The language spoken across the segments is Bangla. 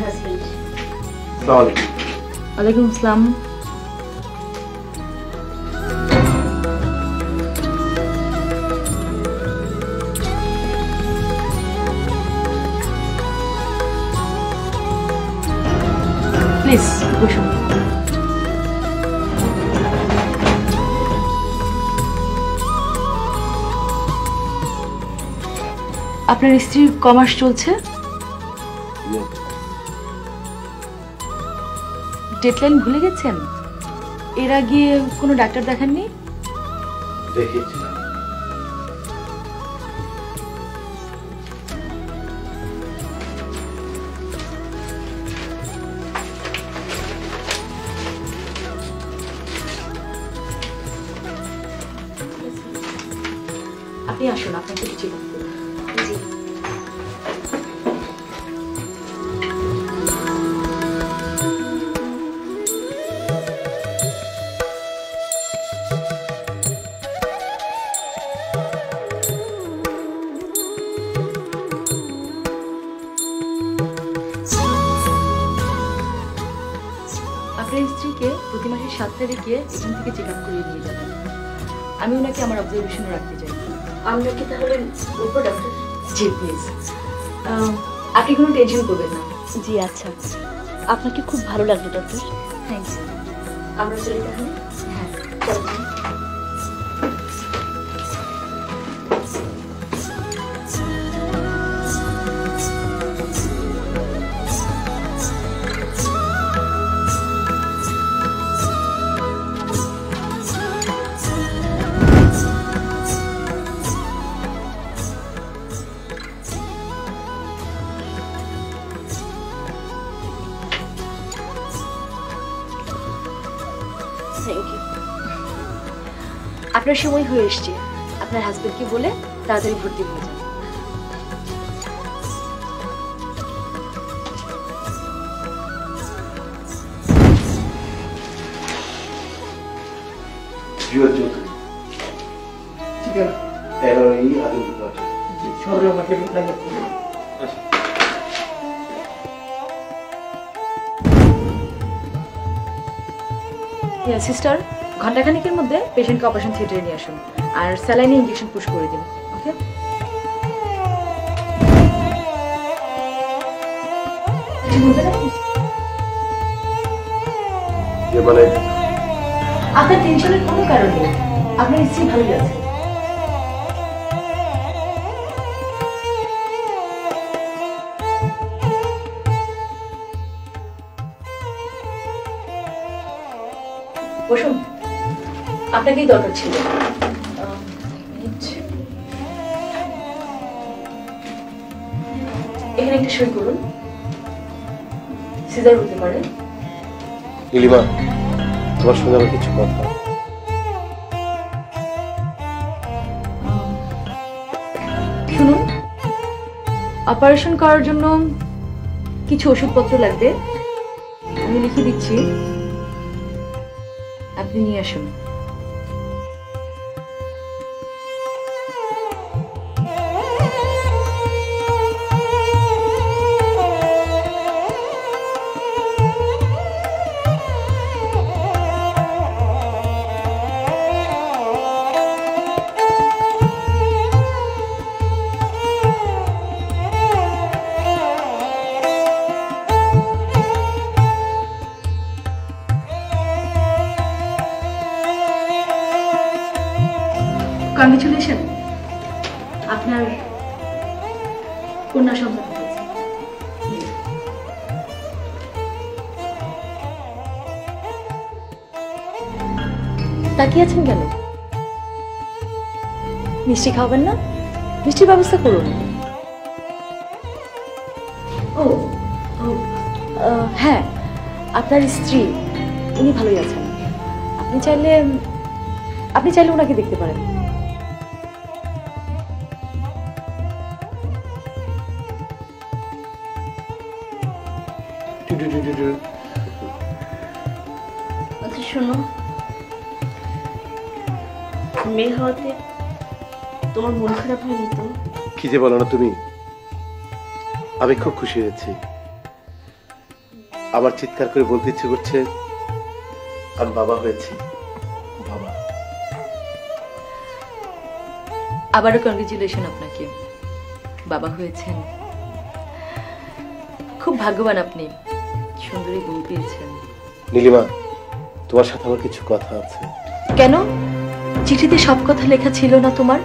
হাজবেন্ড। আসসালামু আলাইকুম। ওয়ালাইকুম আসসালাম। প্লিজ বসুন। আপনার স্ত্রীর কমার্স চলছে? ডেডলাইন ভুলে গেছেন? এর আগে কোনো ডাক্তার দেখাননি? দেখিয়েছিলাম। আপনি আসুন, আপনাকে কিছু বলতে। জি। আপনার স্ত্রীকে প্রতি মাসের 7 তারিখে এখান থেকে চেক আপ করিয়ে নিয়ে যাবেন। আমি ওনাকে আমার অবজারভেশনে রাখতে চাই। আমরা কি তাহলে বলবো ডাক্তার? G please. আপনি কোনো টেনশন করবেন না। জি আচ্ছা, আপনাকে খুব ভালো লাগলো ডক্টর। থ্যাংকস। আমরা চলে তাহলে? হ্যাঁ। চলো। Thank you. আপনার সময় হয়ে এসছে। আপনার হাজবেন্ডকে বলে তাড়াতাড়ি ভর্তি হয়ে যান। জিও চৌধুরী। ঠিক আছে। এই আদম আছে। সরে আমাকে লাগে। সিস্টার, ঘন্টাখানিকের মধ্যে পেশেন্টকে অপারেশন থিয়েটারে নিয়ে আসুন আর স্যালাইনে ইনজেকশন পুশ করে দিন। ওকে? মানে আপনার টেনশনের কোনো কারণ নেই। আপনার স্ত্রী ভালোই আছে। বসুন, আপনাকেই দরকার ছিল। এখানে একটা সই করুন। সিজার হতে পারে। নীলিমা, তোমার সঙ্গে আমার কিছু কথা। শুনুন, অপারেশন করার জন্য কিছু ওষুধপত্র লাগবে, আমি লিখে দিচ্ছি, আপনি নিয়ে আসুন। কংগ্রেচুলেশন, আপনার কন্যা সন্তান হয়েছে। তাকিয়ে আছেন কেন? মিষ্টি খাওয়াবেন না? মিষ্টির ব্যবস্থা করুন। ও হ্যাঁ, আপনার স্ত্রী উনি ভালোই আছেন। আপনি চাইলে ওনাকে দেখতে পারেন। আচ্ছা শোনো, মেয়ে হওয়াতে তোমার মন খারাপ হয়নি তো? কি যে বলো না তুমি, আমি খুব খুশি হয়েছি। আমার চিৎকার করে বলতে ইচ্ছে করছে আমি বাবা হয়েছি। বাবা। আবারও কংগ্রেচুলেশন আপনাকে, বাবা হয়েছেন। খুব ভাগ্যবান আপনি, সুন্দরী বউ পেয়েছেন। নীলিমা, তোমার সাথে আমার কিছু কথা আছে। কেন? চিঠিতে সব কথা লেখা ছিল না তোমার?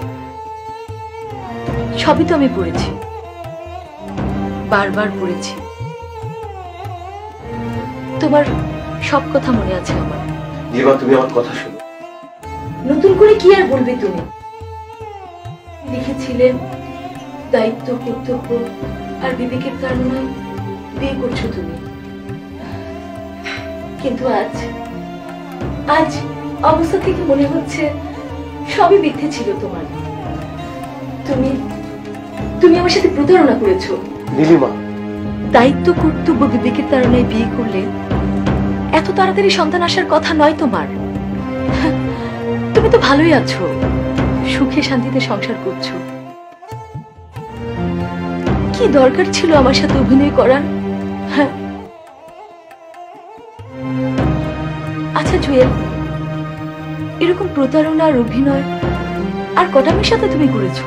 সবই তো আমি পড়েছি, বারবার পড়েছি। তোমার সব কথা মনে আছে আমার। নীলিমা, তুমি আমার কথা শোনো। নতুন করে কি আর বলবে তুমি? লিখেছিলে দায়িত্ব, কর্তব্য আর বিবেকের কারণে বিয়ে করছো তুমি। কিন্তু আজ আজ অবস্থা থেকে মনে হচ্ছে সবই মিথ্যে ছিল তোমার। তুমি তুমি আমার সাথে প্রতারণা করেছো। নীলিমা, দায়িত্ব, কর্তব্য, বিবেকের কারণে বিয়ে করলে এত তাড়াতাড়ি সন্তান আসার কথা নয় তোমার। তুমি তো ভালোই আছো, সুখে শান্তিতে সংসার করছো। কি দরকার ছিল আমার সাথে অভিনয় করার? হ্যাঁ, আচ্ছা জুয়েল, এরকম প্রতারণা আর অভিনয় আর কটা মেয়ের সাথে তুমি করেছো?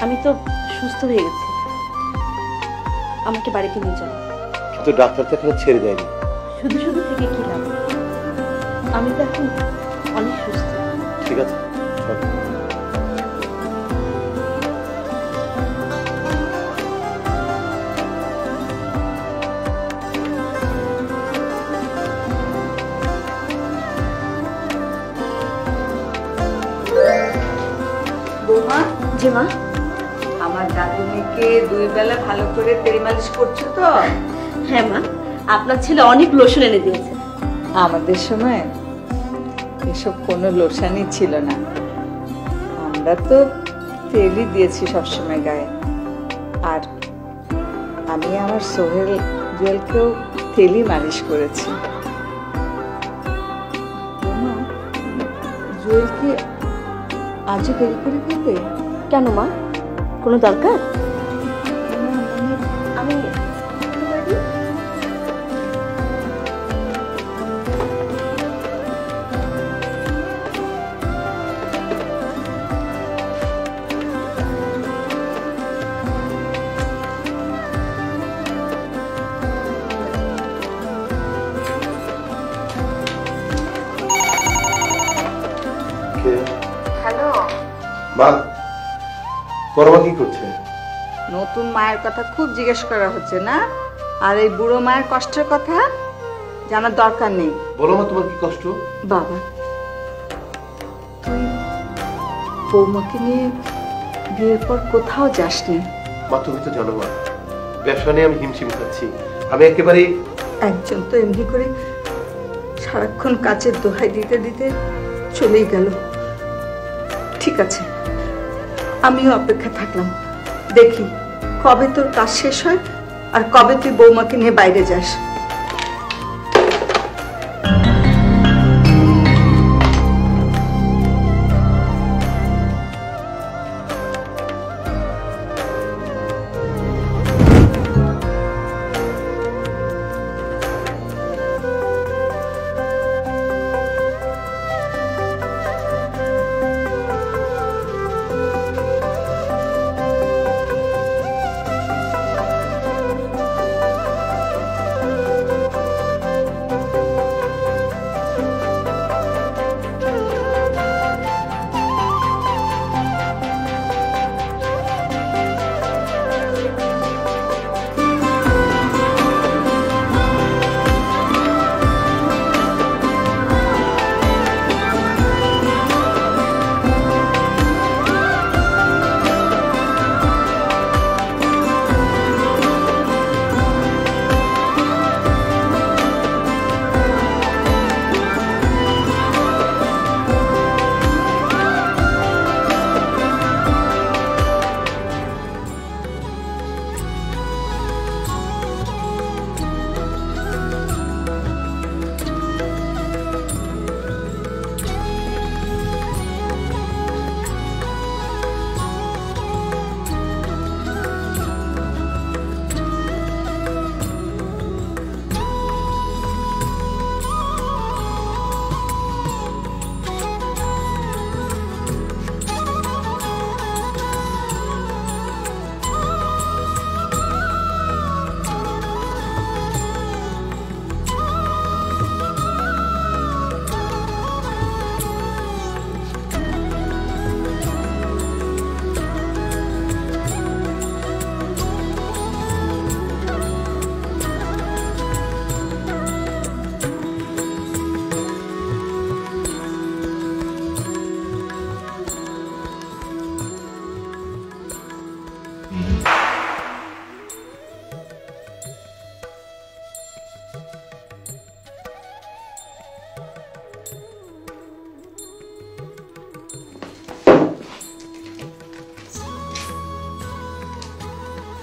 আমি তো সুস্থ হয়ে গেছি, আমাকে বাড়িতে নিয়ে যাও। কিন্তু ডাক্তার তো এখানে ছেড়ে দেয়নি। শুধু শুধু থেকে কি লাভ? আমি তো এখন অনেক সুস্থ। ঠিক আছে, চলো। বৌমা, জি মা। আমার দাদু মেয়েকে 2 বেলা ভালো করে তেল মালিশ করছো তো? হ্যাঁ মা, আপনার ছেলে অনেক লোশন এনে দিয়েছে। আমাদের সময় এসব কোনো লোশনই ছিল না, আমরা তো তেলই দিয়েছি সবসময় গায়ে। আর আমি আমার সোহেল জুয়েলকেও তেলই মালিশ করেছি। বৌমা, জুয়েল কি আজও দেরি করে ফেলবে? কেন মা, কোনো দরকার? আমি হ্যালো, মা, পরমা কি করছে? নতুন মায়ের কথা খুব জিজ্ঞেস করা হচ্ছে না? আর এই বুড়ো মায়ের কষ্টের কথা জানার দরকার নেই। বলো মা, তোমার কি কষ্ট? বাবা, তুই বৌমাকে নিয়ে বিয়ের পর কোথাও যাসনি। মা, তুমি তো জানো মা, ব্যবসা নিয়ে আমি হিমশিম খাচ্ছি। আমি একেবারে একজন তো এমনি করে সারাক্ষণ কাজের দোহাই দিতে দিতে চলেই গেল। ঠিক আছে, আমিও অপেক্ষা থাকলাম, দেখি কবে তোর কাজ শেষ হয় আর কবে তুই বৌমাকে নিয়ে বাইরে যাস।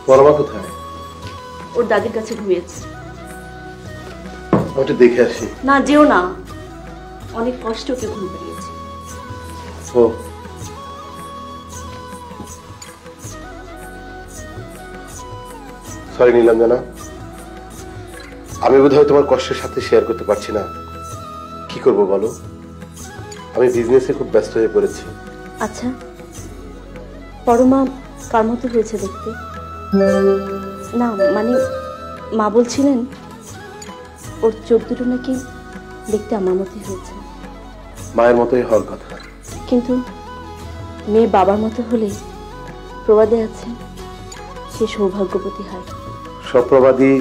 পরমা কোথায়? ওর দাদির কাছে ঘুমিয়েছে। ওটা দেখে আসি। না, যেও না, অনেক কষ্টে ওকে ঘুম পাড়িয়েছে। ও সরি নীলাঞ্জনা, আমি বোধহয় তোমার কষ্টের সাথে শেয়ার করতে পারছি না। কি করব বলো, আমি বিজনেসে খুব ব্যস্ত হয়ে পড়েছি। আচ্ছা, পরমা কার মতো হয়েছে দেখতে? না মানে মা বলছিলেন ওর চোখ দুটো নাকি দেখতে আমার মতোই হয়েছে। মায়ের মতোই হওয়ার কথা। কিন্তু মেয়ে বাবার মতো হলে প্রবাদে আছে সে সৌভাগ্যবতী হয়। সব প্রবাদই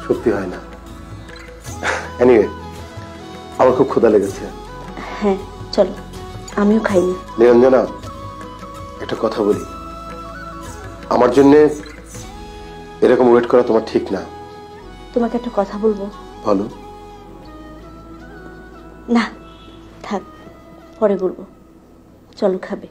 সত্যি হয় না। এনিওয়ে, আমার খুব ক্ষুধা লেগেছে। হ্যাঁ চলো, আমিও খাইনি। নিরঞ্জনা, একটা কথা বলি, আমার জন্যে এরকম ওয়েট করা তোমার ঠিক না। তোমাকে একটা কথা বলবো। বলো। না থাক, পরে বলবো। চলো, খাবে?